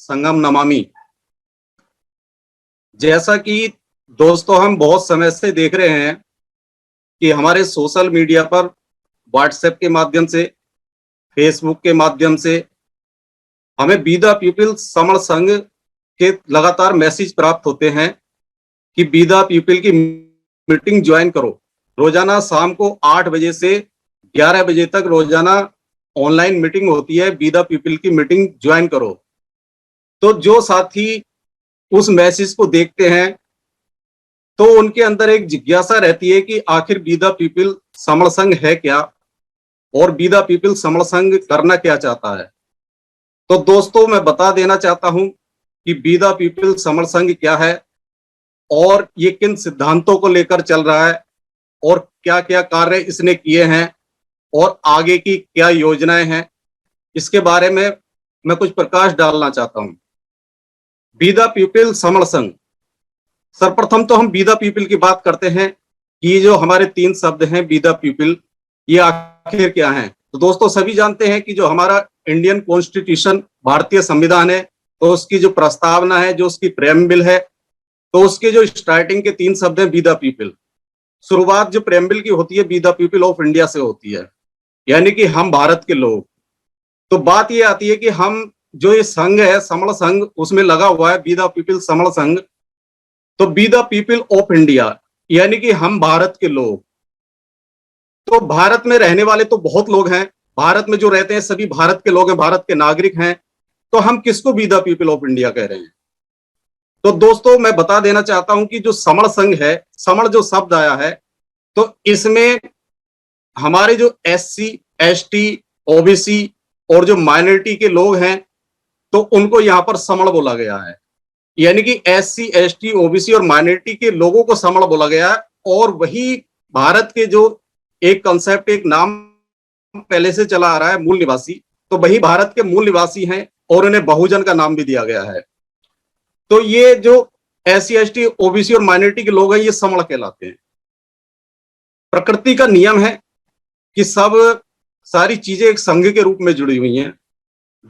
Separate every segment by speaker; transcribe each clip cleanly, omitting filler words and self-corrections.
Speaker 1: संगम नमामि। जैसा कि दोस्तों हम बहुत समय से देख रहे हैं कि हमारे सोशल मीडिया पर व्हाट्सएप के माध्यम से, फेसबुक के माध्यम से हमें बी द पीपल समर संघ के लगातार मैसेज प्राप्त होते हैं कि बी द पीपल की मीटिंग ज्वाइन करो। रोजाना शाम को 8 बजे से 11 बजे तक रोजाना ऑनलाइन मीटिंग होती है, बी द पीपल की मीटिंग ज्वाइन करो। तो जो साथी उस मैसेज को देखते हैं तो उनके अंदर एक जिज्ञासा रहती है कि आखिर बी द पीपल समर संघ है क्या और बी द पीपल समर संघ करना क्या चाहता है। तो दोस्तों मैं बता देना चाहता हूं कि बी द पीपल समर संघ क्या है और ये किन सिद्धांतों को लेकर चल रहा है और क्या क्या कार्य इसने किए हैं और आगे की क्या योजनाएं हैं, इसके बारे में मैं कुछ प्रकाश डालना चाहता हूं। बी द पीपल समर संघ, सर्वप्रथम तो हम बी द पीपल की बात करते हैं कि ये जो हमारे 3 शब्द हैं बी द पीपल, ये आखिर क्या हैं। तो दोस्तों सभी जानते हैं कि जो हमारा इंडियन कॉन्स्टिट्यूशन, भारतीय संविधान है, तो उसकी जो प्रस्तावना है, जो उसकी प्रेम्बिल है, तो उसके जो स्टार्टिंग के 3 शब्द हैं बी द पीपल। शुरुआत जो प्रेम्बिल की होती है be the people of India से होती है, यानी कि हम भारत के लोग। तो बात ये आती है कि हम जो ये संघ है समर संघ, उसमें लगा हुआ है बी द पीपल समर संघ, तो be the people of India यानी कि हम भारत के लोग। तो भारत में रहने वाले तो बहुत लोग हैं, भारत में जो रहते हैं सभी भारत के लोग हैं, भारत के नागरिक हैं। तो हम किसको be the people of India कह रहे हैं। तो दोस्तों मैं बता देना चाहता हूं कि जो समर संघ है, समर जो शब्द आया है, तो इसमें हमारे जो SC, ST, OBC और जो माइनॉरिटी के लोग हैं, तो उनको यहां पर समर बोला गया है। यानी कि SC, ST, OBC और माइनॉरिटी के लोगों को समर बोला गया है। और वही भारत के जो एक कंसेप्ट, एक नाम पहले से चला आ रहा है मूल निवासी, तो वही भारत के मूल निवासी हैं और उन्हें बहुजन का नाम भी दिया गया है। तो ये जो SC, ST, OBC और माइनॉरिटी के लोग हैं, ये समर कहलाते हैं। प्रकृति का नियम है कि सब सारी चीजें एक संघ के रूप में जुड़ी हुई हैं,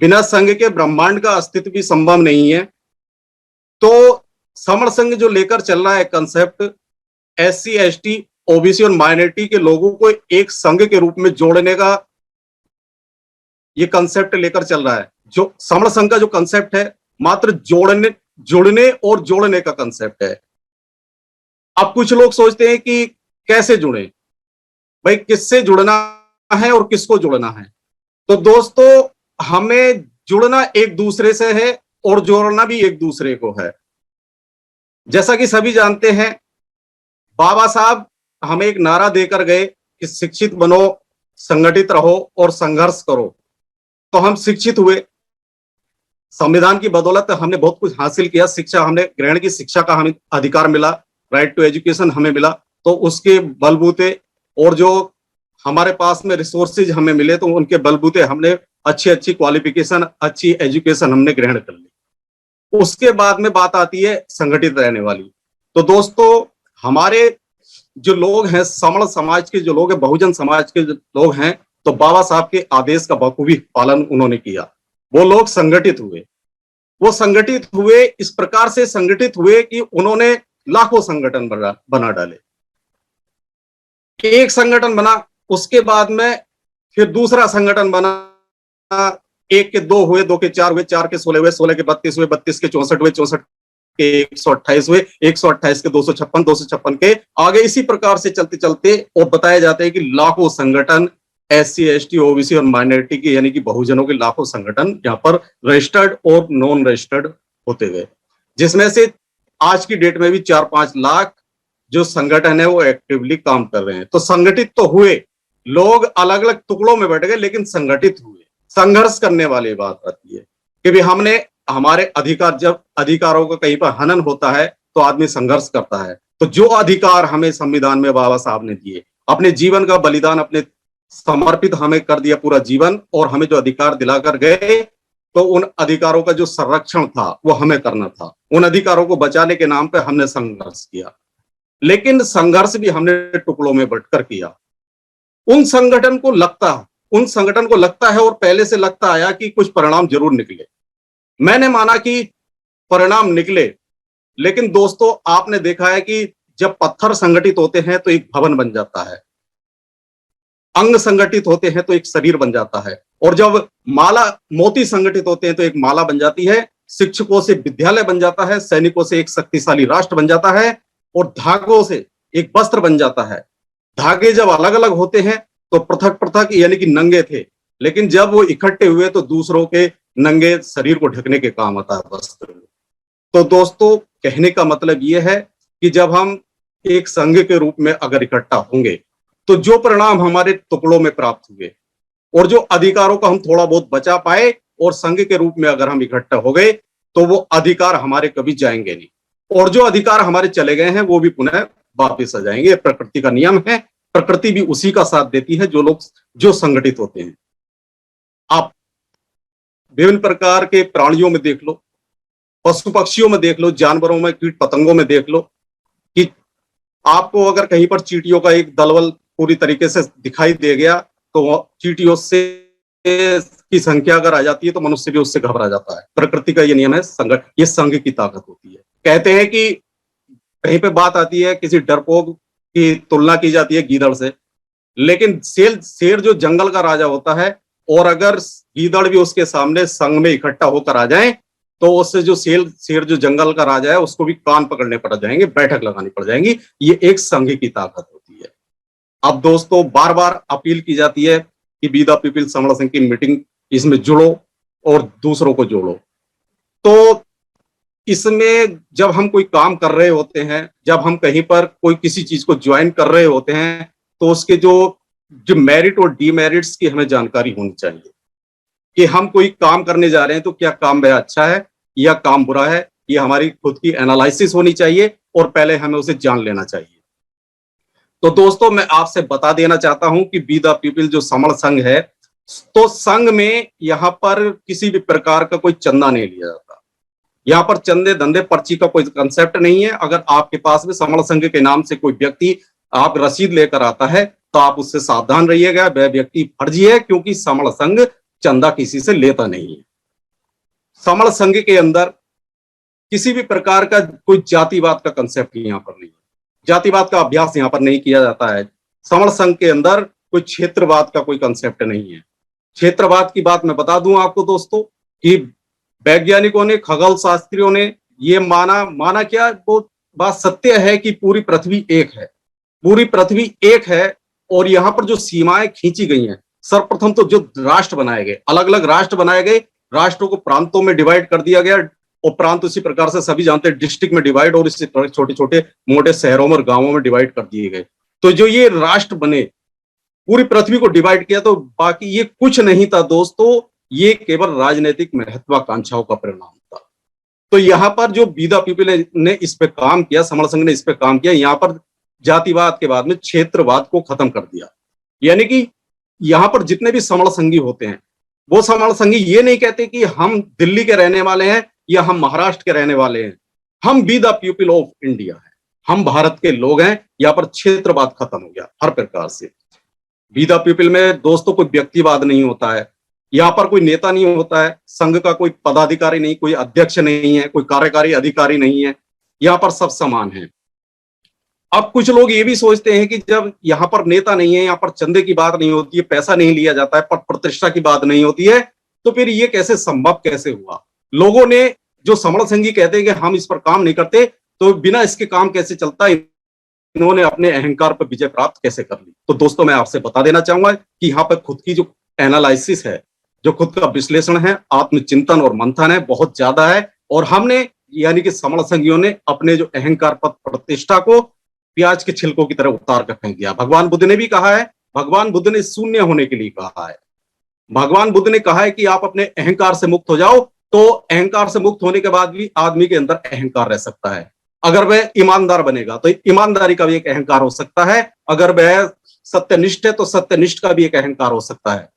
Speaker 1: बिना संघ के ब्रह्मांड का अस्तित्व भी संभव नहीं है। तो समर संघ जो लेकर चल रहा है कंसेप्ट, SC, ST, OBC और माइनॉरिटी के लोगों को एक संघ के रूप में जोड़ने का ये कंसेप्ट लेकर चल रहा है। जो समर संघ का जो कंसेप्ट है, मात्र जुड़ने और जोड़ने का कंसेप्ट है। अब कुछ लोग सोचते हैं कि कैसे जुड़े, भाई किससे जुड़ना है और किसको जुड़ना है। तो दोस्तों हमें जुड़ना एक दूसरे से है और जोड़ना भी एक दूसरे को है। जैसा कि सभी जानते हैं, बाबा साहब हमें एक नारा देकर गए कि शिक्षित बनो, संगठित रहो और संघर्ष करो। तो हम शिक्षित हुए, संविधान की बदौलत हमने बहुत कुछ हासिल किया, शिक्षा हमने ग्रहण की, शिक्षा का हमें अधिकार मिला, राइट टू एजुकेशन हमें मिला। तो उसके बलबूते और जो हमारे पास में रिसोर्सेज हमें मिले, तो उनके बलबूते हमने अच्छी अच्छी क्वालिफिकेशन, अच्छी एजुकेशन हमने ग्रहण कर ली। उसके बाद में बात आती है संगठित रहने वाली। तो दोस्तों हमारे जो लोग हैं, समर समाज के जो लोग हैं, बहुजन समाज के जो लोग हैं, तो बाबा साहब के आदेश का बखूबी पालन उन्होंने किया। वो लोग संगठित हुए। वो संगठित हुए, इस प्रकार से संगठित हुए कि उन्होंने लाखों संगठन बना डाले। एक संगठन बना, उसके बाद में फिर दूसरा संगठन बना, 1 के 2 हुए, 2 के 4 हुए, 4 के 16 हुए, 16 के 32 हुए, 32 के 64 हुए, 64 के 128 हुए, 128 के 256, 256 के आगे, इसी प्रकार से चलते चलते और बताया जाता है कि लाखों संगठन SC, ST, OBC और माइनॉरिटी के यानी कि बहुजनों के लाखों संगठन यहाँ पर रजिस्टर्ड और नॉन रजिस्टर्ड होते गए, जिसमें से आज की डेट में भी 4-5 लाख जो संगठन है वो एक्टिवली काम कर रहे हैं। तो संगठित तो हुए लोग, अलग अलग टुकड़ों में बैठ गए, लेकिन संगठित हुए। संघर्ष करने वाली बात आती है कि भी हमने हमारे अधिकार, जब अधिकारों का कहीं पर हनन होता है तो आदमी संघर्ष करता है। तो जो अधिकार हमें संविधान में बाबा साहब ने दिए, अपने जीवन का बलिदान, अपने समर्पित हमें कर दिया पूरा जीवन, और हमें जो अधिकार दिलाकर गए, तो उन अधिकारों का जो संरक्षण था वो हमें करना था। उन अधिकारों को बचाने के नाम पे हमने संघर्ष किया, लेकिन संघर्ष भी हमने टुकड़ों में बंटकर किया। उन संगठन को लगता है और पहले से लगता आया कि कुछ परिणाम जरूर निकले। मैंने माना कि परिणाम निकले, लेकिन दोस्तों आपने देखा है कि जब पत्थर संगठित होते हैं तो एक भवन बन जाता है, अंग संगठित होते हैं तो एक शरीर बन जाता है, और जब माला मोती संगठित होते हैं तो एक माला बन जाती है, शिक्षकों से विद्यालय बन जाता है, सैनिकों से एक शक्तिशाली राष्ट्र बन जाता है, और धागों से एक वस्त्र बन जाता है। धागे जब अलग अलग होते हैं तो पृथक पृथक यानी कि नंगे थे, लेकिन जब वो इकट्ठे हुए तो दूसरों के नंगे शरीर को ढकने के काम आता है वस्त्र। तो दोस्तों कहने का मतलब ये है कि जब हम एक संघ के रूप में अगर इकट्ठा होंगे तो जो परिणाम हमारे टुकड़ों में प्राप्त हुए और जो अधिकारों को हम थोड़ा बहुत बचा पाए और संघ के रूप में अगर हम इकट्ठा हो गए तो वो अधिकार हमारे कभी जाएंगे नहीं, और जो अधिकार हमारे चले गए हैं वो भी पुनः वापिस आ जाएंगे। प्रकृति का नियम है, प्रकृति भी उसी का साथ देती है जो लोग जो संगठित होते हैं। आप विभिन्न प्रकार के प्राणियों में देख लो, पशु पक्षियों में देख लो, जानवरों में, कीट पतंगों में देख लो कि आपको अगर कहीं पर चींटियों का एक दलबल पूरी तरीके से दिखाई दे गया तो चींटियों से की संख्या अगर आ जाती है तो मनुष्य भी उससे घबरा जाता है। प्रकृति का ये नियम है, ये संघ की ताकत होती है। कहते हैं कि कहीं पे बात आती है किसी डरपोक की तुलना की जाती है गीदड़ से, लेकिन शेर जो जंगल का राजा होता है, और अगर गीदड़ भी उसके सामने संघ में इकट्ठा होकर आ जाए तो उससे जो शेर जो जंगल का राजा है उसको भी कान पकड़ने पड़ जाएंगे, बैठक लगानी पड़ जाएंगी। ये एक संघ की ताकत होती है। अब दोस्तों बार बार अपील की जाती है कि बी द पीपल समण संघ की मीटिंग, इसमें जुड़ो और दूसरों को जोड़ो। तो इसमें जब हम कोई काम कर रहे होते हैं, जब हम कहीं पर कोई किसी चीज को ज्वाइन कर रहे होते हैं, तो उसके जो मेरिट और डीमेरिट्स की हमें जानकारी होनी चाहिए कि हम कोई काम करने जा रहे हैं तो क्या काम वह अच्छा है या काम बुरा है। ये हमारी खुद की एनालिसिस होनी चाहिए और पहले हमें उसे जान लेना चाहिए। तो दोस्तों मैं आपसे बता देना चाहता हूं कि बी द पीपल जो समण संघ है, तो संघ में यहां पर किसी भी प्रकार का कोई चंदा नहीं लिया जाता। यहाँ पर चंदे धंधे पर्ची का कोई कंसेप्ट नहीं है। अगर आपके पास में समण संघ के नाम से कोई व्यक्ति आप रसीद लेकर आता है तो आप उससे सावधान रहिएगा, वह व्यक्ति फर्जी है, क्योंकि समण संघ चंदा किसी से लेता नहीं है। समण संघ के अंदर किसी भी प्रकार का कोई जातिवाद का कंसेप्ट यहाँ पर नहीं है, जातिवाद का अभ्यास यहाँ पर नहीं किया जाता है। समण संघ के अंदर कोई क्षेत्रवाद का कोई कंसेप्ट नहीं है। क्षेत्रवाद की बात मैं बता दूं आपको दोस्तों कि वैज्ञानिकों ने, खगोल शास्त्रियों ने ये माना क्या, वो बात सत्य है कि पूरी पृथ्वी एक है, पूरी पृथ्वी एक है, और यहाँ पर जो सीमाएं खींची गई हैं, सर्वप्रथम तो जो राष्ट्र बनाए गए, अलग अलग राष्ट्र बनाए गए, राष्ट्रों को प्रांतों में डिवाइड कर दिया गया, और प्रांत उसी प्रकार से सभी जानते हैं डिस्ट्रिक्ट में डिवाइड, और इसी छोटे छोटे मोटे शहरों में और गांवों में डिवाइड कर दिए गए। तो जो ये राष्ट्र बने, पूरी पृथ्वी को डिवाइड किया, तो बाकी ये कुछ नहीं था दोस्तों, ये केवल राजनीतिक महत्वाकांक्षाओं का परिणाम था। तो यहाँ पर जो बी द पीपल ने इस पे काम किया, समण संघ ने इस पे काम किया, यहाँ पर जातिवाद के बाद में क्षेत्रवाद को खत्म कर दिया। यानी कि यहाँ पर जितने भी समण संघी होते हैं, वो समण संघी ये नहीं कहते कि हम दिल्ली के रहने वाले हैं या हम महाराष्ट्र के रहने वाले हैं, हम be the people of India है, हम भारत के लोग हैं। यहाँ पर क्षेत्रवाद खत्म हो गया हर प्रकार से। बी द पीपल में दोस्तों कोई व्यक्तिवाद नहीं होता है, यहाँ पर कोई नेता नहीं होता है, संघ का कोई पदाधिकारी नहीं, कोई अध्यक्ष नहीं है, कोई कार्यकारी अधिकारी नहीं है, यहाँ पर सब समान है। अब कुछ लोग ये भी सोचते हैं कि जब यहाँ पर नेता नहीं है, यहाँ पर चंदे की बात नहीं होती है, पैसा नहीं लिया जाता है, पद प्रतिष्ठा की बात नहीं होती है, तो फिर ये कैसे संभव कैसे हुआ। लोगों ने जो समण संघी कहते हैं कि हम इस पर काम नहीं करते, तो बिना इसके काम कैसे चलता, इन्होंने अपने अहंकार पर विजय प्राप्त कैसे कर ली। तो दोस्तों मैं आपसे बता देना चाहूंगा कि यहाँ पर खुद की जो एनालिसिस है, जो खुद का विश्लेषण है, आत्मचिंतन और मंथन है, बहुत ज्यादा है। और हमने यानी कि समण संघियों ने अपने जो अहंकार पद प्रतिष्ठा को प्याज के छिलकों की तरह उतार कर फेंक दिया। भगवान बुद्ध ने भी कहा है, भगवान बुद्ध ने शून्य होने के लिए कहा है। भगवान बुद्ध ने कहा है कि आप अपने अहंकार से मुक्त हो जाओ, तो अहंकार से मुक्त होने के बाद भी आदमी के अंदर अहंकार रह सकता है। अगर वह ईमानदार बनेगा तो ईमानदारी का भी एक अहंकार हो सकता है, अगर वह सत्यनिष्ठ है तो सत्यनिष्ठ का भी एक अहंकार हो सकता है।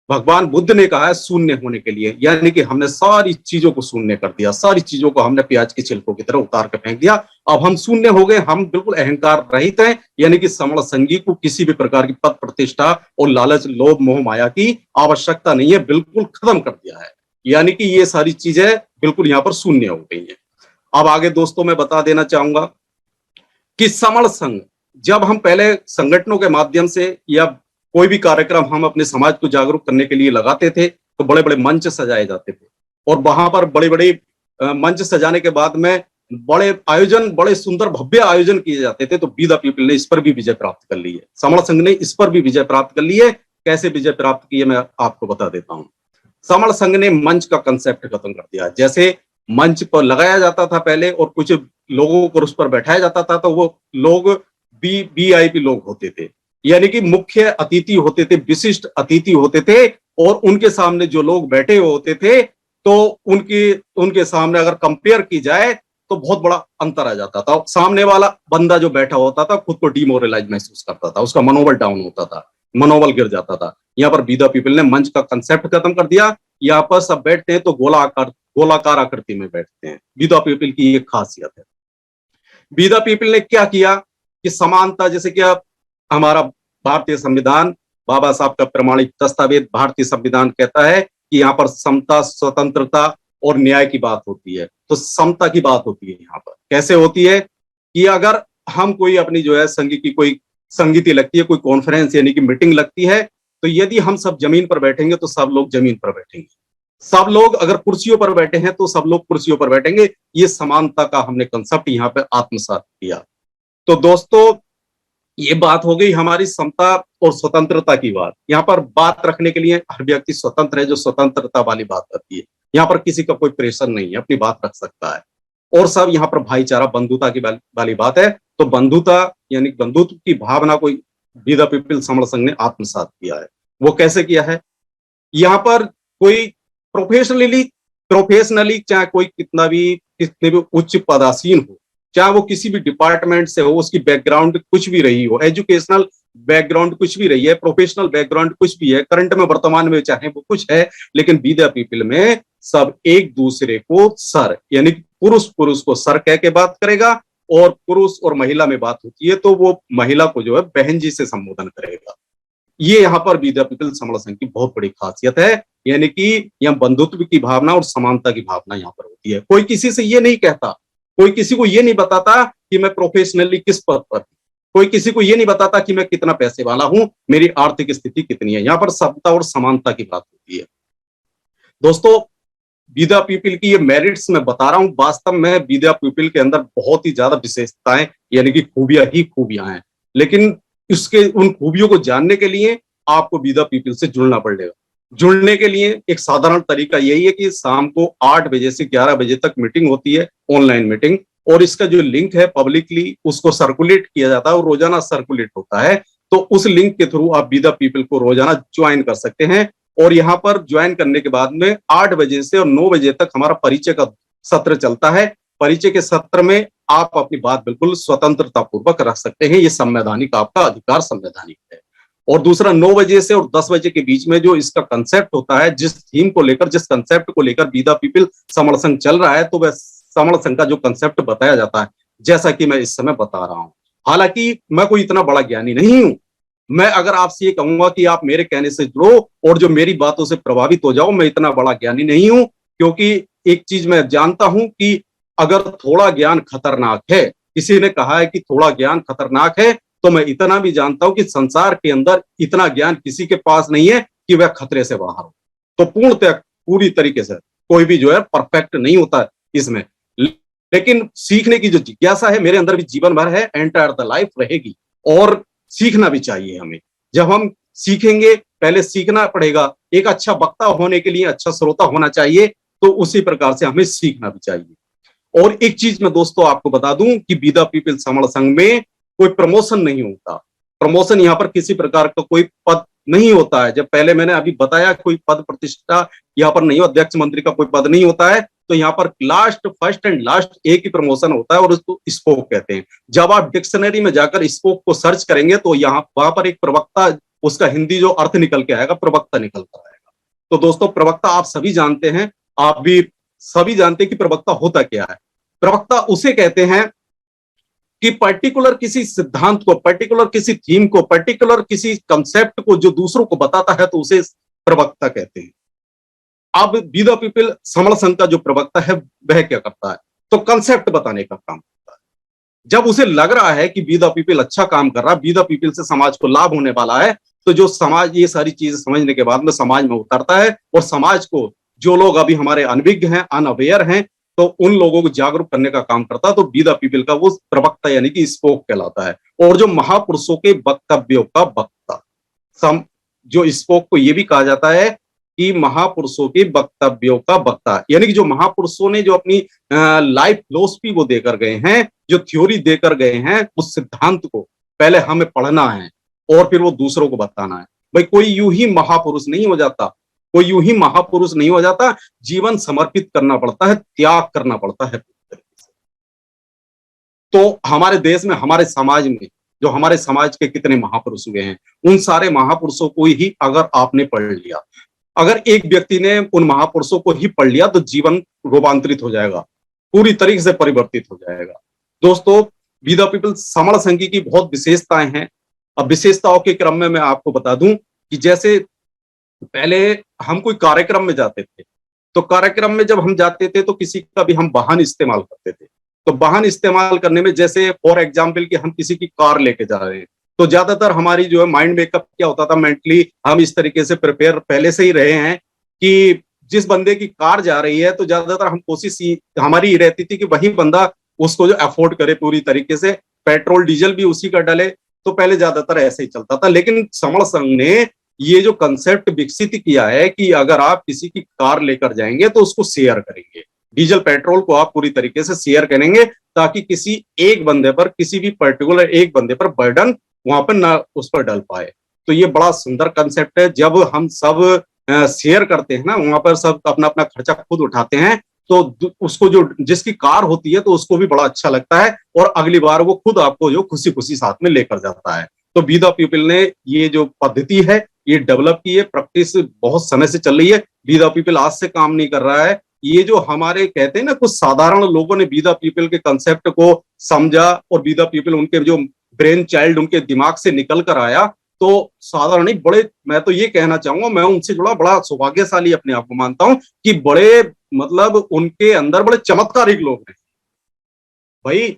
Speaker 1: भगवान बुद्ध ने कहा है शून्य होने के लिए, यानी कि हमने सारी चीजों को शून्य कर दिया, सारी चीजों को हमने प्याज के छिलकों की तरह उतार कर फेंक दिया। अब हम शून्य हो गए, हम बिल्कुल अहंकार रहित हैं। यानी कि समण संघी को किसी भी प्रकार की पद प्रतिष्ठा और लालच, लोभ, मोह, माया की आवश्यकता नहीं है, बिल्कुल खत्म कर दिया है। यानी कि ये सारी चीजें बिल्कुल यहाँ पर शून्य हो गई हैं। अब आगे दोस्तों मैं बता देना चाहूंगा कि समण संघ, जब हम पहले संगठनों के माध्यम से या कोई भी कार्यक्रम हम अपने समाज को जागरूक करने के लिए लगाते थे तो बड़े बड़े मंच सजाए जाते थे और वहां पर बड़े बड़े मंच सजाने के बाद में बड़े आयोजन, बड़े सुंदर भव्य आयोजन किए जाते थे। तो बी द पीपल ने इस पर भी विजय प्राप्त कर ली है, समण संघ ने इस पर भी विजय प्राप्त कर ली है। कैसे विजय प्राप्त की है मैं आपको बता देता हूं। समण संघ ने मंच का कंसेप्ट खत्म कर दिया। जैसे मंच पर लगाया जाता था पहले और कुछ लोगों को उस पर बैठाया जाता था तो वो लोग वीआईपी लोग होते थे, यानी कि मुख्य अतिथि होते थे, विशिष्ट अतिथि होते थे और उनके सामने जो लोग बैठे हुए होते थे तो उनके सामने अगर कंपेयर की जाए तो बहुत बड़ा अंतर आ जाता था। सामने वाला बंदा जो बैठा होता था खुद को डिमोरलाइज महसूस करता था, उसका मनोबल डाउन होता था, मनोबल गिर जाता था। यहाँ पर बी द पीपल ने मंच का कंसेप्ट खत्म कर दिया। यहाँ पर सब बैठते हैं तो गोलाकार आकृति में बैठते हैं। बी द पीपल की ये खासियत है। बी द पीपल ने क्या किया कि समानता, जैसे कि हमारा भारतीय संविधान, बाबा साहब का प्रमाणिक दस्तावेज भारतीय संविधान कहता है कि यहाँ पर समता, स्वतंत्रता और न्याय की बात होती है। तो समता की बात होती है यहाँ पर। कैसे होती है कि अगर हम कोई अपनी जो है संघ की कोई संगीति लगती है, कोई कॉन्फ्रेंस यानी कि मीटिंग लगती है, तो यदि हम सब जमीन पर बैठेंगे तो सब लोग जमीन पर बैठेंगे, सब लोग अगर कुर्सियों पर बैठे हैं तो सब लोग कुर्सियों पर बैठेंगे। ये समानता का हमने कंसेप्ट यहाँ पे आत्मसात किया। तो दोस्तों ये बात हो गई हमारी समता और स्वतंत्रता की बात। यहाँ पर बात रखने के लिए हर व्यक्ति स्वतंत्र है, जो स्वतंत्रता वाली बात आती है। यहाँ पर किसी का कोई प्रेशर नहीं है, अपनी बात रख सकता है और सब यहाँ पर भाईचारा, बंधुता की वाली बात है। तो बंधुता यानी बंधुत्व की भावना को बी द पीपल समण संघ ने आत्मसात किया है। वो कैसे किया है? यहाँ पर कोई प्रोफेशनली चाहे कोई कितने भी उच्च पदासीन हो, चाहे वो किसी भी डिपार्टमेंट से हो, उसकी बैकग्राउंड कुछ भी रही हो, एजुकेशनल बैकग्राउंड कुछ भी रही है, प्रोफेशनल बैकग्राउंड कुछ भी है, करंट में वर्तमान में चाहे वो कुछ है, लेकिन बी द पीपल में सब एक दूसरे को सर यानी पुरुष को सर कह के बात करेगा और पुरुष और महिला में बात होती है तो वो महिला को जो है बहन जी से संबोधन करेगा। ये यहाँ पर बी द पीपल समण संघ की बहुत बड़ी खासियत है, यानी कि यहाँ बंधुत्व की भावना और समानता की भावना यहाँ पर होती है। कोई किसी से ये नहीं कहता, कोई किसी को ये नहीं बताता कि मैं प्रोफेशनली किस पद पर, कोई किसी को ये नहीं बताता कि मैं कितना पैसे वाला हूं, मेरी आर्थिक स्थिति कितनी है। यहाँ पर समता और समानता की बात होती है। दोस्तों बी द पीपल की ये मेरिट्स मैं बता रहा हूं, वास्तव में बी द पीपल के अंदर बहुत ही ज्यादा विशेषताएं यानी कि खूबियां हैं, लेकिन उसके उन खूबियों को जानने के लिए आपको बी द पीपल से जुड़ना पड़ेगा। जुड़ने के लिए एक साधारण तरीका यही है कि शाम को 8 बजे से 11 बजे तक मीटिंग होती है, ऑनलाइन मीटिंग, और इसका जो लिंक है पब्लिकली उसको सर्कुलेट किया जाता है और रोजाना सर्कुलेट होता है। तो उस लिंक के थ्रू आप बी द पीपल को रोजाना ज्वाइन कर सकते हैं और यहाँ पर ज्वाइन करने के बाद में 8 बजे से और 9 बजे तक हमारा परिचय का सत्र चलता है। परिचय के सत्र में आप अपनी बात बिल्कुल स्वतंत्रता पूर्वक रख सकते हैं, ये संवैधानिक आपका अधिकार संवैधानिक है। और दूसरा 9 बजे से और 10 बजे के बीच में जो इसका कंसेप्ट होता है, जिस थीम को लेकर, जिस कंसेप्ट को लेकर बी द पीपल समण संघ चल रहा है, तो वह समण संघ का जो कंसेप्ट बताया जाता है जैसा कि मैं इस समय बता रहा हूं। हालांकि मैं कोई इतना बड़ा ज्ञानी नहीं हूं, मैं अगर आपसे ये कहूंगा कि आप मेरे कहने से जुड़ो और जो मेरी बातों से प्रभावित हो जाओ, मैं इतना बड़ा ज्ञानी नहीं हूं, क्योंकि एक चीज मैं जानता हूं कि अगर थोड़ा ज्ञान खतरनाक है, किसी ने कहा है कि थोड़ा ज्ञान खतरनाक है, तो मैं इतना भी जानता हूं कि संसार के अंदर इतना ज्ञान किसी के पास नहीं है कि वह खतरे से बाहर हो। तो पूरी तरीके से कोई भी जो है परफेक्ट नहीं होता इसमें, लेकिन सीखने की जो जिज्ञासा है मेरे अंदर भी जीवन भर है, एंटायर द लाइफ रहेगी और सीखना भी चाहिए हमें। जब हम सीखेंगे, पहले सीखना पड़ेगा। एक अच्छा वक्ता होने के लिए अच्छा श्रोता होना चाहिए, तो उसी प्रकार से हमें सीखना भी चाहिए। और एक चीज मैं दोस्तों आपको बता दूं कि बी द पीपल समण संघ में कोई प्रमोशन नहीं होता। प्रमोशन यहाँ पर किसी प्रकार का कोई पद नहीं होता है। जब पहले मैंने अभी बताया कोई पद प्रतिष्ठा यहाँ पर नहीं हो, अध्यक्ष मंत्री का कोई पद नहीं होता है, तो यहाँ पर फर्स्ट एंड लास्ट एक ही प्रमोशन होता है और उसको स्पोक कहते हैं। जब आप डिक्शनरी में जाकर स्पोक को सर्च करेंगे तो वहां पर एक प्रवक्ता, उसका हिंदी जो अर्थ निकल के आएगा प्रवक्ता निकल कर आएगा। तो दोस्तों प्रवक्ता आप सभी जानते हैं, आप भी सभी जानते हैं कि प्रवक्ता होता क्या है। प्रवक्ता उसे कहते हैं कि पर्टिकुलर किसी सिद्धांत को, पर्टिकुलर किसी थीम को, पर्टिकुलर किसी कंसेप्ट को जो दूसरों को बताता है, तो उसे प्रवक्ता कहते हैं। अब बी द पीपल समण संघ का जो प्रवक्ता है वह क्या करता है, तो कंसेप्ट बताने का काम करता है। जब उसे लग रहा है कि बी द पीपल अच्छा काम कर रहा है, बी द पीपल से समाज को लाभ होने वाला है, तो जो समाज ये सारी चीजें समझने के बाद में समाज में उतरता है और समाज को, जो लोग अभी हमारे अनभिज्ञ हैं, अनअवेयर हैं, तो उन लोगों को जागरूक करने का काम करता है। तो बी द पीपल का वो प्रवक्ता यानी कि स्पोक कहलाता है। और जो महापुरुषों के वक्तव्यों का वक्ता, जो स्पोक को ये भी कहा जाता है कि महापुरुषों के वक्तव्यों का वक्ता, यानी कि जो महापुरुषों ने जो अपनी लाइफ फिलोसफी वो देकर गए हैं, जो थ्योरी देकर गए हैं, उस सिद्धांत को पहले हमें पढ़ना है और फिर वो दूसरों को बताना है। भाई कोई यूं ही महापुरुष नहीं हो जाता, कोई यूं ही महापुरुष नहीं हो जाता, जीवन समर्पित करना पड़ता है, त्याग करना पड़ता है। तो हमारे देश में, हमारे समाज में, जो हमारे समाज के कितने महापुरुष हुए हैं, उन सारे महापुरुषों को ही अगर आपने पढ़ लिया, अगर एक व्यक्ति ने उन महापुरुषों को ही पढ़ लिया, तो जीवन रूपांतरित हो जाएगा, पूरी तरीके से परिवर्तित हो जाएगा। दोस्तों, बी द पीपल समण संघ की बहुत विशेषताएं हैं। अब विशेषताओं के क्रम में मैं आपको बता दूं कि जैसे पहले हम कोई कार्यक्रम में जाते थे, तो कार्यक्रम में जब हम जाते थे तो किसी का भी हम वाहन इस्तेमाल करते थे। तो वाहन इस्तेमाल करने में, जैसे फॉर एग्जाम्पल कि हम किसी की कार लेके जा रहे हैं, तो ज्यादातर हमारी जो है माइंड मेकअप क्या होता था, मेंटली हम इस तरीके से प्रिपेयर पहले से ही रहे हैं कि जिस बंदे की कार जा रही है, तो ज्यादातर हम कोशिश हमारी रहती थी कि वही बंदा उसको जो अफोर्ड करे पूरी तरीके से, पेट्रोल डीजल भी उसी का डले। तो पहले ज्यादातर ऐसे ही चलता था। लेकिन समण संघ ने ये जो कंसेप्ट विकसित किया है कि अगर आप किसी की कार लेकर जाएंगे तो उसको शेयर करेंगे, डीजल पेट्रोल को आप पूरी तरीके से शेयर करेंगे, ताकि किसी एक बंदे पर, किसी भी पर्टिकुलर एक बंदे पर बर्डन वहां पर ना उस पर डल पाए। तो ये बड़ा सुंदर कंसेप्ट है। जब हम सब शेयर करते हैं ना, वहां पर सब अपना अपना खर्चा खुद उठाते हैं, तो उसको जो जिसकी कार होती है तो उसको भी बड़ा अच्छा लगता है, और अगली बार वो खुद आपको जो खुशी खुशी साथ में लेकर जाता है। तो बी द पीपल ने ये जो पद्धति है ये डेवलप की है, प्रैक्टिस बहुत समय से चल रही है। बी द पीपल आज से काम नहीं कर रहा है। ये जो हमारे कहते हैं ना, कुछ साधारण लोगों ने बी द पीपल के कंसेप्ट को समझा, और बी द पीपल उनके जो ब्रेन चाइल्ड उनके दिमाग से निकल कर आया, तो साधारण नहीं, बड़े, मैं तो ये कहना चाहूंगा, मैं उनसे जुड़ा बड़ा सौभाग्यशाली अपने आप को मानता हूं कि बड़े, मतलब उनके अंदर बड़े चमत्कारिक लोग हैं। भाई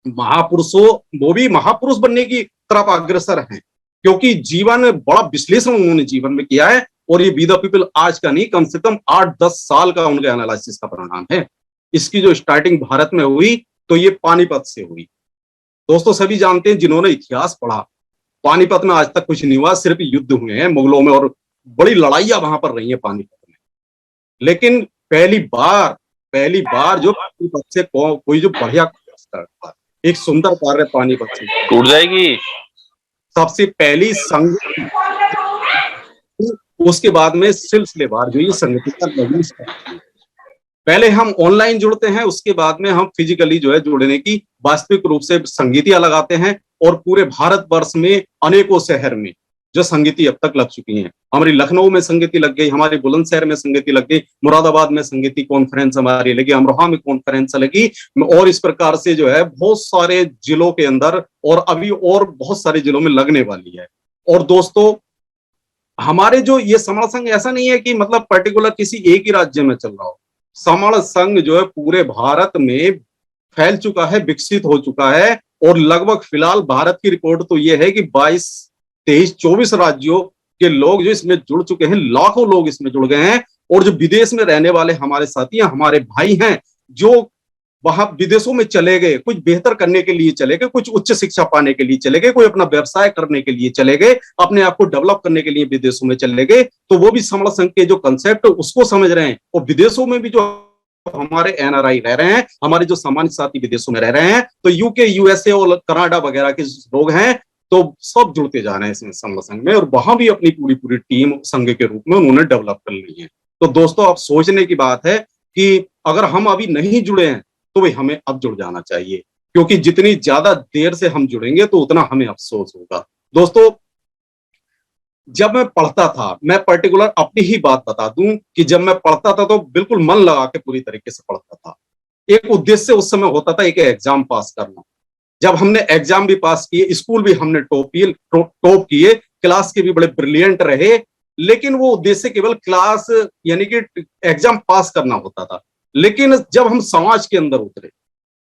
Speaker 1: महापुरुषों, वो भी महापुरुष बनने की तरफ अग्रसर हैं, क्योंकि जीवन बड़ा विश्लेषण उन्होंने जीवन में किया है। और ये बी द पीपल आज का नहीं, कम से कम 8-10 साल का उनके एनालिसिस का परिणाम है। इसकी जो स्टार्टिंग भारत में हुई, तो ये पानीपत से हुई। दोस्तों, सभी जानते हैं जिन्होंने इतिहास पढ़ा, पानीपत में आज तक कुछ नहीं हुआ, सिर्फ युद्ध हुए हैं मुगलों में, और बड़ी लड़ाइयां वहां पर रही है पानीपत में। लेकिन पहली बार जो पानीपत से कोई जो बढ़िया एक सुंदर कार्य पानीपत से
Speaker 2: टूट जाएगी,
Speaker 1: सबसे पहली संघ, उसके बाद में सिलसिलेवार जो ये संगति का लघु, पहले हम ऑनलाइन जुड़ते हैं, उसके बाद में हम फिजिकली जो है जुड़ने की वास्तविक रूप से संगीतियां लगाते हैं। और पूरे भारतवर्ष में अनेकों शहर में जो संगीति अब तक लग चुकी हैं, हमारी लखनऊ में संगीति लग गई, हमारे बुलंदशहर में संगीति लग गई, मुरादाबाद में संगीति कॉन्फ्रेंस हमारी लगी, अमरोहा में कॉन्फ्रेंस लगी, और इस प्रकार से जो है बहुत सारे जिलों के अंदर, और अभी और बहुत सारे जिलों में लगने वाली है। और दोस्तों, हमारे जो ये समण संघ ऐसा नहीं है कि मतलब पर्टिकुलर किसी एक ही राज्य में चल रहा हो। समण संघ जो है पूरे भारत में फैल चुका है, विकसित हो चुका है, और लगभग फिलहाल भारत की रिपोर्ट तो ये है कि 22, 23, 24 राज्यों के लोग जो इसमें जुड़ चुके हैं, लाखों लोग इसमें जुड़ गए हैं। और जो विदेश में रहने वाले हमारे साथी हैं, हमारे भाई हैं, जो वहां विदेशों में चले गए, कुछ बेहतर करने के लिए चले गए, कुछ उच्च शिक्षा पाने के लिए चले गए, कोई अपना व्यवसाय करने के लिए चले गए, अपने आप को डेवलप करने के लिए विदेशों में चले गए, तो वो भी समण संघ के जो कंसेप्ट उसको समझ रहे हैं। और विदेशों में भी जो हमारे एनआरआई रह रहे हैं, हमारे जो सामान्य साथी विदेशों में रह रहे हैं, तो यूके, यूएसए और कनाडा वगैरह के लोग हैं, तो सब जुड़ते जा रहे हैं इसमें समण संघ में, और वहां भी अपनी पूरी टीम संघ के रूप में उन्होंने डेवलप कर ली है। तो दोस्तों, अब सोचने की बात है कि अगर हम अभी नहीं जुड़े हैं तो भाई हमें अब जुड़ जाना चाहिए, क्योंकि जितनी ज्यादा देर से हम जुड़ेंगे तो उतना हमें अफसोस होगा। दोस्तों, जब मैं पढ़ता था, मैं पर्टिकुलर अपनी ही बात बता दूं कि जब मैं पढ़ता था तो बिल्कुल मन लगा के पूरी तरीके से पढ़ता था। एक उद्देश्य उस समय होता था, एक एग्जाम पास करना। जब हमने एग्जाम भी पास किए, स्कूल भी हमने टॉप किए, क्लास के भी बड़े ब्रिलियंट रहे, लेकिन वो उद्देश्य केवल क्लास यानी कि एग्जाम पास करना होता था। लेकिन जब हम समाज के अंदर उतरे,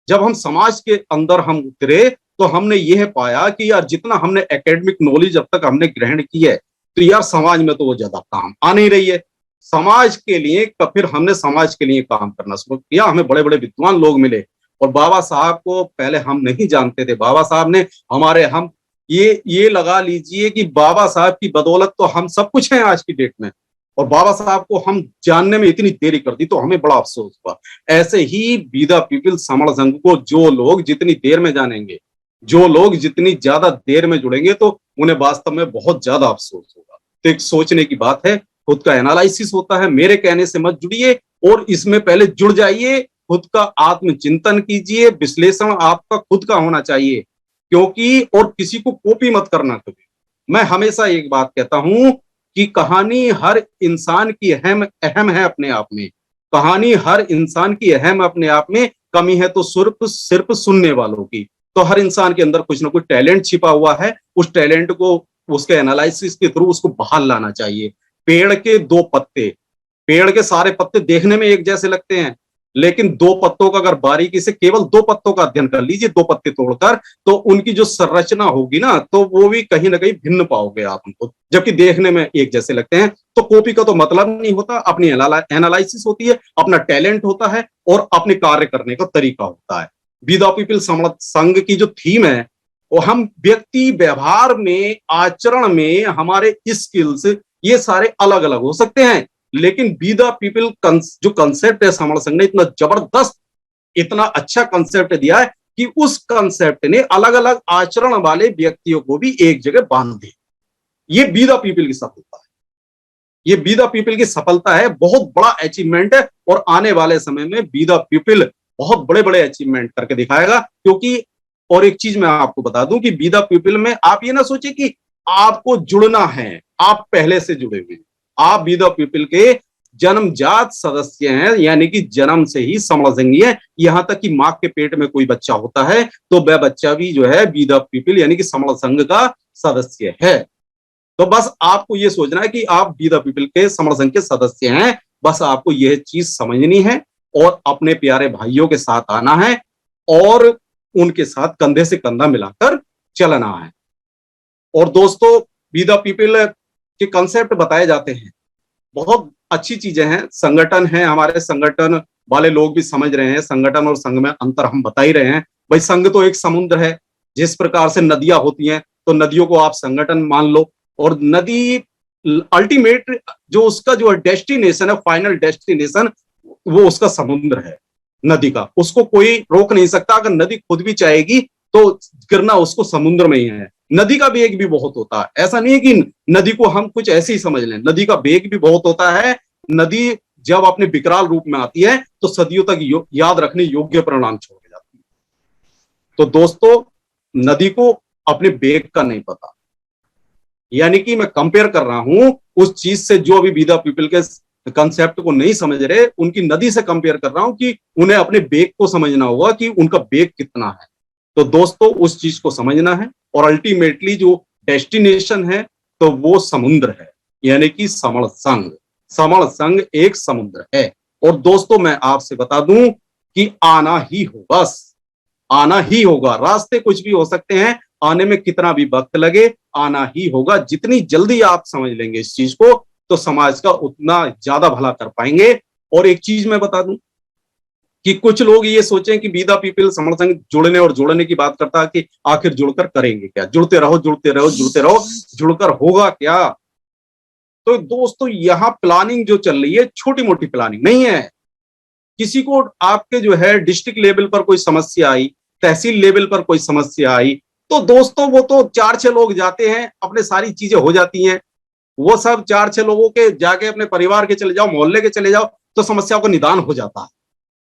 Speaker 1: जब हम समाज के अंदर हम उतरे, तो हमने यह पाया कि यार जितना हमने एकेडमिक नॉलेज अब तक हमने ग्रहण की है, तो यार समाज में तो वो ज्यादा काम आ नहीं रही है। समाज के लिए तो फिर हमने समाज के लिए काम करना शुरू किया। हमें बड़े बड़े विद्वान लोग मिले, और बाबा साहब को पहले हम नहीं जानते थे। बाबा साहब ने हमारे हम ये लगा लीजिए कि बाबा साहब की बदौलत तो हम सब कुछ हैं आज की डेट में, और बाबा साहब को हम जानने में इतनी देरी कर दी, तो हमें बड़ा अफसोस हुआ। ऐसे ही बी द पीपल समण संघ को जो लोग जितनी देर में जानेंगे, जो लोग जितनी ज्यादा देर में जुड़ेंगे, तो उन्हें वास्तव में बहुत ज्यादा अफसोस होगा। तो एक सोचने की बात है, खुद का एनालिसिस होता है। मेरे कहने से मत जुड़िए, और इसमें पहले जुड़ जाइए, खुद का आत्मचिंतन कीजिए, विश्लेषण आपका खुद का होना चाहिए, क्योंकि और किसी को कॉपी मत करना कभी। मैं हमेशा एक बात कहता हूं कि कहानी हर इंसान की अहम अहम है अपने आप में। कहानी हर इंसान की अहम अपने आप में, कमी है तो सिर्फ सिर्फ सुनने वालों की। तो हर इंसान के अंदर कुछ ना कुछ टैलेंट छिपा हुआ है, उस टैलेंट को उसके एनालिसिस के थ्रू उसको बाहर लाना चाहिए। पेड़ के दो पत्ते, पेड़ के सारे पत्ते देखने में एक जैसे लगते हैं, लेकिन दो पत्तों का अगर बारीकी से केवल दो पत्तों का अध्ययन कर लीजिए, दो पत्ते तोड़कर, तो उनकी जो संरचना होगी ना, तो वो भी कहीं ना कहीं भिन्न पाओगे आप उनको, जबकि देखने में एक जैसे लगते हैं। तो कॉपी का तो मतलब नहीं होता, अपनी एनालिसिस होती है, अपना टैलेंट होता है, और अपने कार्य करने का तरीका होता है। बी द पीपल समण संघ की जो थीम है, वो हम व्यक्ति व्यवहार में, आचरण में, हमारे स्किल्स, ये सारे अलग अलग हो सकते हैं, लेकिन बी द पीपल जो कंसेप्ट है समण संघ ने इतना जबरदस्त, इतना अच्छा कंसेप्ट दिया है कि उस कंसेप्ट ने अलग अलग आचरण वाले व्यक्तियों को भी एक जगह बांध दिया। ये बी द पीपल की सफलता है, ये बी द पीपल की सफलता है, बहुत बड़ा अचीवमेंट है। और आने वाले समय में बी द पीपल बहुत बड़े बड़े अचीवमेंट करके दिखाएगा। क्योंकि और एक चीज मैं आपको बता दूं कि बी द पीपल में आप ये ना सोचिए कि आपको जुड़ना है, आप पहले से जुड़े हुए, आप बी द पीपल के जन्मजात सदस्य हैं, यानी कि जन्म से ही समण संघी है। यहां तक कि मां के पेट में कोई बच्चा होता है, तो वह बच्चा भी जो है बी द पीपल यानी कि समण संघ का सदस्य है। तो बस आपको यह सोचना है कि आप बी द पीपल के समण संघ के सदस्य हैं। बस आपको यह चीज समझनी है, और अपने प्यारे भाइयों के साथ आना है, और उनके साथ कंधे से कंधा मिलाकर चलना है। और दोस्तों, बी द पीपल के कंसेप्ट बताए जाते हैं, बहुत अच्छी चीजें हैं। संगठन है, हमारे संगठन वाले लोग भी समझ रहे हैं, संगठन और संघ में अंतर हम बता ही रहे हैं। भाई संघ तो एक समुद्र है, जिस प्रकार से नदियां होती हैं, तो नदियों को आप संगठन मान लो, और नदी अल्टीमेट जो उसका जो डेस्टिनेशन है, फाइनल डेस्टिनेशन, वो उसका समुद्र है। नदी का उसको कोई रोक नहीं सकता। अगर नदी खुद भी चाहेगी तो गिरना उसको समुद्र में ही है। नदी का वेग भी बहुत होता है, ऐसा नहीं है कि नदी को हम कुछ ऐसे ही समझ लें, नदी का वेग भी बहुत होता है। नदी जब अपने विकराल रूप में आती है, तो सदियों तक याद रखने योग्य परिणाम छोड़ जाती है। तो दोस्तों, नदी को अपने वेग का नहीं पता, यानी कि मैं कंपेयर कर रहा हूं उस चीज से जो अभी बी द पीपल के कंसेप्ट को नहीं समझ रहे, उनकी नदी से कंपेयर कर रहा हूं कि उन्हें अपने वेग को समझना होगा कि उनका वेग कितना है। तो दोस्तों, उस चीज को समझना है, और अल्टीमेटली जो डेस्टिनेशन है, तो वो समुद्र है, यानी कि समण संघ। समण संघ एक समुद्र है। और दोस्तों, मैं आपसे बता दूं कि आना ही हो, बस आना ही होगा। रास्ते कुछ भी हो सकते हैं, आने में कितना भी वक्त लगे, आना ही होगा। जितनी जल्दी आप समझ लेंगे इस चीज को, तो समाज का उतना ज्यादा भला कर पाएंगे। और एक चीज मैं बता दूं कि कुछ लोग ये सोचें कि बी द पीपल समण संघ जुड़ने और जोड़ने की बात करता है कि आखिर जुड़कर करेंगे क्या, जुड़ते रहो जुड़ते रहो जुड़ते रहो, जुड़कर होगा क्या। तो दोस्तों, यहां प्लानिंग जो चल रही है, छोटी मोटी प्लानिंग नहीं है। किसी को आपके जो है डिस्ट्रिक्ट लेवल पर कोई समस्या आई, तहसील लेवल पर कोई समस्या आई, तो दोस्तों वो तो 4-6 लोग जाते हैं, अपने सारी चीजें हो जाती हैं। वो सब 4-6 लोगों के जाके अपने परिवार के चले जाओ, मोहल्ले के चले जाओ, तो समस्याओं का निदान हो जाता है।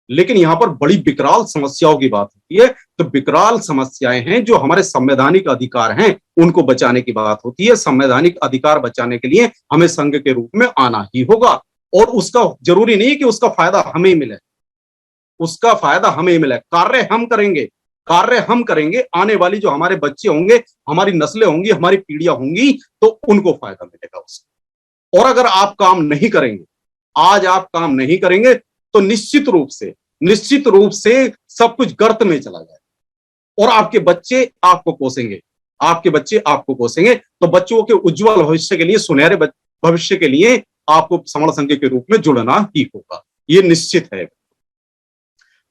Speaker 1: लेकिन यहां पर बड़ी विकराल समस्याओं की बात होती है। तो विकराल समस्याएं हैं जो हमारे संवैधानिक अधिकार हैं, उनको बचाने की बात होती है। संवैधानिक अधिकार बचाने के लिए हमें संघ के रूप में आना ही होगा। और उसका जरूरी नहीं कि उसका फायदा हमें मिले, उसका फायदा हमें मिले, कार्य हम करेंगे, कार्य हम करेंगे। आने वाली जो हमारे बच्चे होंगे, हमारी नस्लें होंगी, हमारी पीढ़ियां होंगी, तो उनको फायदा मिलेगा उसका। और अगर आप काम नहीं करेंगे, आज आप काम नहीं करेंगे, तो निश्चित रूप से सब कुछ गर्त में चला जाए और आपके बच्चे आपको कोसेंगे, तो बच्चों के उज्जवल भविष्य के लिए, सुनहरे भविष्य के लिए आपको समण संघ के रूप में जुड़ना ही होगा, ये निश्चित है।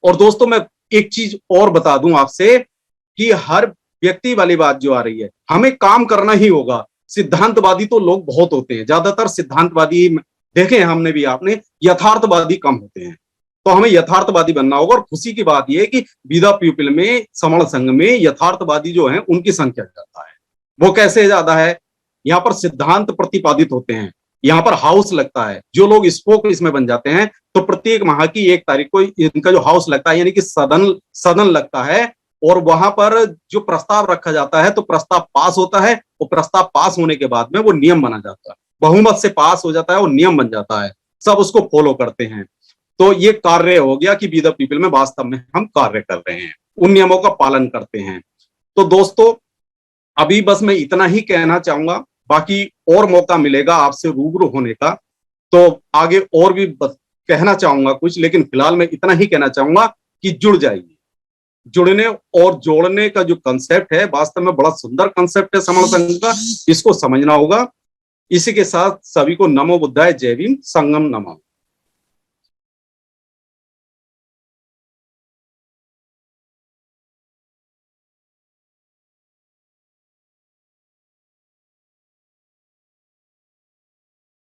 Speaker 1: और दोस्तों, मैं एक चीज और बता दूं आपसे कि हर व्यक्ति वाली बात जो आ रही है, हमें काम करना ही होगा। सिद्धांतवादी तो लोग बहुत होते हैं, ज्यादातर सिद्धांतवादी देखे हैं हमने भी, आपने, यथार्थवादी कम होते हैं। तो हमें यथार्थवादी बनना होगा। और खुशी की बात यह है कि विदा पीपल में, समण संघ में यथार्थवादी जो है उनकी संख्या ज्यादा है। वो कैसे ज्यादा है? यहाँ पर सिद्धांत प्रतिपादित होते हैं, यहाँ पर हाउस लगता है, जो लोग स्पोक इसमें बन जाते हैं, तो प्रत्येक माह की 1 तारीख को इनका जो हाउस लगता है, यानी कि सदन लगता है, और वहां पर जो प्रस्ताव रखा जाता है तो प्रस्ताव पास होता है, और प्रस्ताव पास होने के बाद में वो नियम बना जाता है, बहुमत से पास हो जाता है और नियम बन जाता है, सब उसको फॉलो करते हैं। तो ये कार्य हो गया कि वी द पीपल में वास्तव में हम कार्य कर रहे हैं, उन नियमों का पालन करते हैं। तो दोस्तों, अभी बस मैं इतना ही कहना चाहूंगा, बाकी और मौका मिलेगा आपसे रूबरू होने का तो आगे और भी कहना चाहूंगा कुछ, लेकिन फिलहाल मैं इतना ही कहना चाहूंगा कि जुड़ जाइए। जुड़ने और जोड़ने का जो कंसेप्ट है, वास्तव में बड़ा सुंदर कंसेप्ट है समण संघ का, इसको समझना होगा। इसी के साथ सभी को नमो बुद्धाय, जय भीम, संगम नमः।